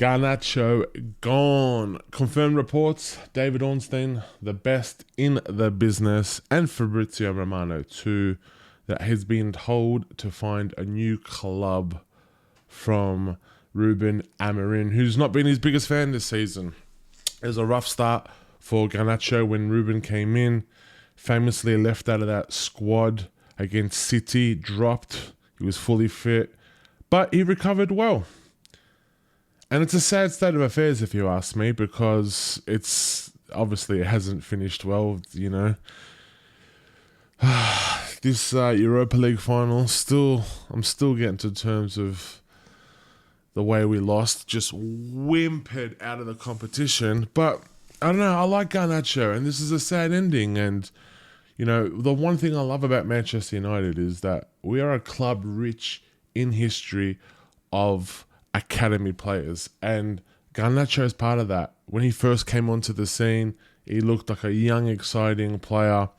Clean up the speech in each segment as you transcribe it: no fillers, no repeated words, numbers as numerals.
Garnacho gone. Confirmed reports, David Ornstein, the best in the business, and Fabrizio Romano too, that he's been told to find a new club from Ruben Amorim, who's not been his biggest fan this season. It was a rough start for Garnacho when Ruben came in, famously left out of that squad against City, dropped, he was fully fit, but he recovered well. And it's a sad state of affairs, if you ask me, because it's obviously it hasn't finished well, you know. This Europa League final, I'm still getting to terms of the way we lost, just whimpered out of the competition. But I don't know, I like Garnacho, and this is a sad ending. And, you know, the one thing I love about Manchester United is that we are a club rich in history of academy players, and Garnacho is part of that. When he first came onto the scene, he looked like a young, exciting player.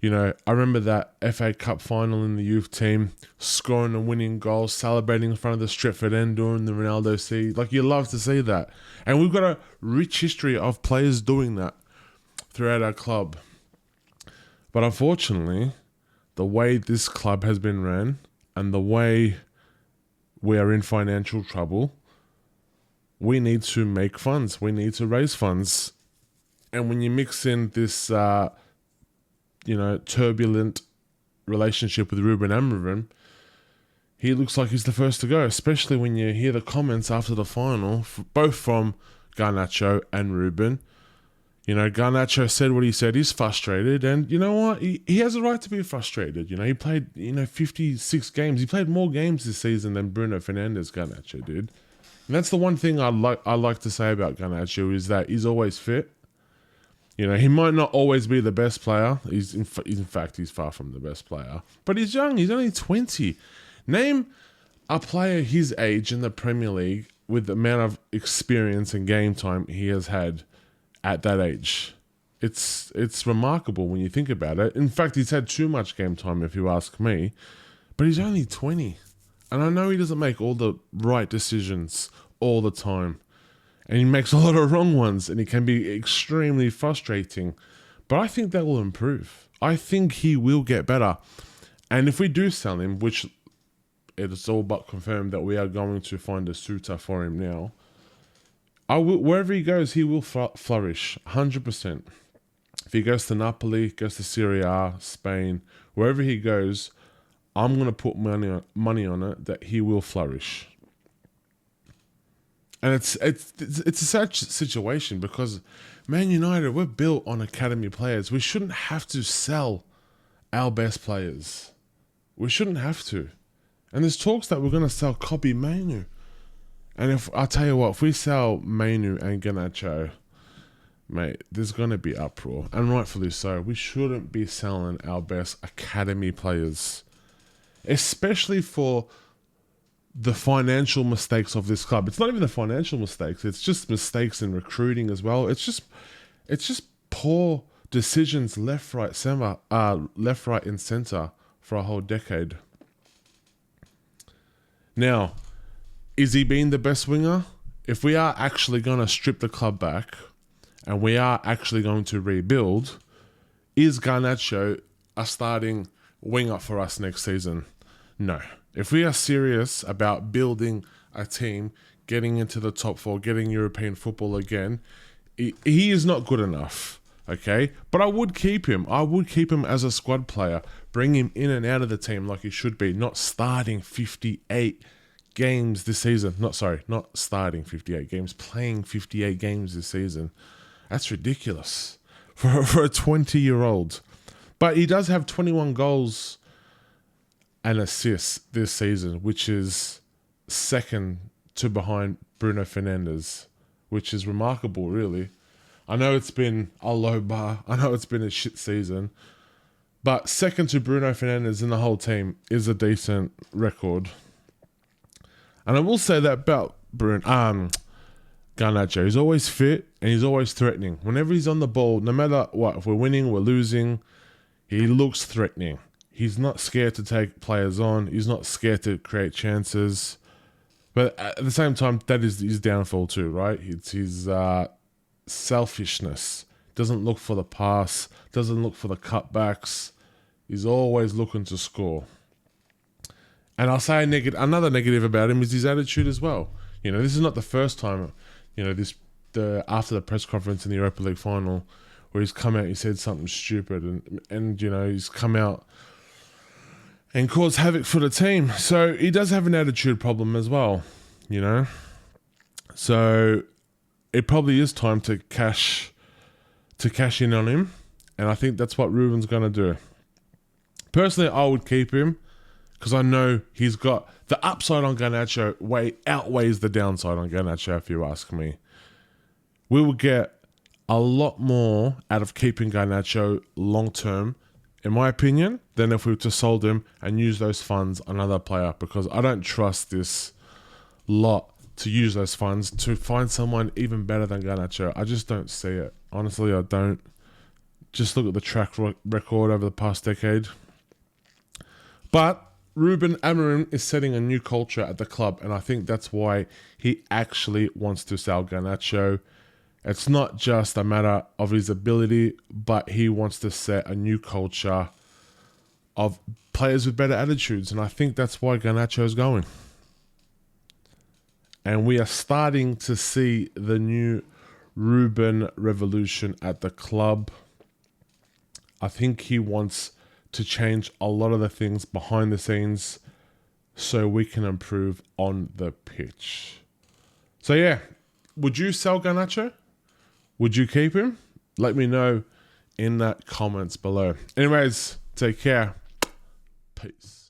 You know, I remember that FA Cup final in the youth team, scoring and winning goals, celebrating in front of the Stretford End during the Ronaldo C. Like, you love to see that. And we've got a rich history of players doing that throughout our club. But unfortunately, the way this club has been ran and the way we are in financial trouble, we need to make funds. We need to raise funds. And when you mix in this, turbulent relationship with Ruben Amorim, he looks like he's the first to go, especially when you hear the comments after the final, both from Garnacho and Ruben. You know, Garnacho said what he said. He's frustrated. And you know what? He has a right to be frustrated. You know, he played, 56 games. He played more games this season than Bruno Fernandes, Garnacho did. And that's the one thing I like to say about Garnacho is that he's always fit. You know, he might not always be the best player. In fact, he's far from the best player. But he's young. He's only 20. Name a player his age in the Premier League with the amount of experience and game time he has had at that age. It's remarkable when you think about it. In fact, he's had too much game time, if you ask me. But he's only 20. And I know he doesn't make all the right decisions all the time. And he makes a lot of wrong ones, and he can be extremely frustrating. But I think that will improve. I think he will get better. And if we do sell him, which it's all but confirmed that we are going to find a suitor for him now, wherever he goes, he will flourish, 100%. If he goes to Napoli, goes to Serie A, Spain, wherever he goes, I'm going to put money on it that he will flourish. And it's a sad situation because Man United, we're built on academy players. We shouldn't have to sell our best players. We shouldn't have to. And there's talks that we're going to sell Kobbie Mainoo. And if we sell Mainoo and Garnacho, mate, there's going to be uproar. And rightfully so. We shouldn't be selling our best academy players. Especially for the financial mistakes of this club. It's not even the financial mistakes. It's just mistakes in recruiting as well. It's just poor decisions left, right, and centre for a whole decade. Now, is he being the best winger? If we are actually going to strip the club back and we are actually going to rebuild, is Garnacho a starting winger for us next season? No. If we are serious about building a team, getting into the top four, getting European football again, he is not good enough, okay? But I would keep him. I would keep him as a squad player, bring him in and out of the team like he should be, not starting 58 games this season. Not starting 58 games, playing 58 games this season. That's ridiculous for a 20-year-old. But he does have 21 goals and assists this season, which is second to behind Bruno Fernandes, which is remarkable, really. I know it's been a low bar. I know it's been a shit season. But second to Bruno Fernandes in the whole team is a decent record. And I will say that about Garnacho. He's always fit and he's always threatening. Whenever he's on the ball, no matter what, if we're winning, we're losing, he looks threatening. He's not scared to take players on. He's not scared to create chances. But at the same time, that is his downfall too, right? It's his selfishness. Doesn't look for the pass, doesn't look for the cutbacks. He's always looking to score. And I'll say another negative about him is his attitude as well. This is not the first time, after the press conference in the Europa League final, where he's come out, he said something stupid, and he's come out and caused havoc for the team. So he does have an attitude problem as well, So it probably is time to cash in on him, and I think that's what Ruben's going to do. Personally, I would keep him because I know he's got the upside on Garnacho outweighs the downside on Garnacho, if you ask me. We will get a lot more out of keeping Garnacho long term, in my opinion, than if we were to sold him and use those funds on another player, because I don't trust this lot to use those funds to find someone even better than Garnacho. I just don't see it. Honestly, I don't. Just look at the track record over the past decade. But Ruben Amorim is setting a new culture at the club, and I think that's why he actually wants to sell Garnacho. It's not just a matter of his ability, but he wants to set a new culture of players with better attitudes, and I think that's why Garnacho is going. And we are starting to see the new Ruben revolution at the club. I think he wants to change a lot of the things behind the scenes so we can improve on the pitch. So yeah, would you sell Garnacho? Would you keep him? Let me know in the comments below. Anyways, take care. Peace.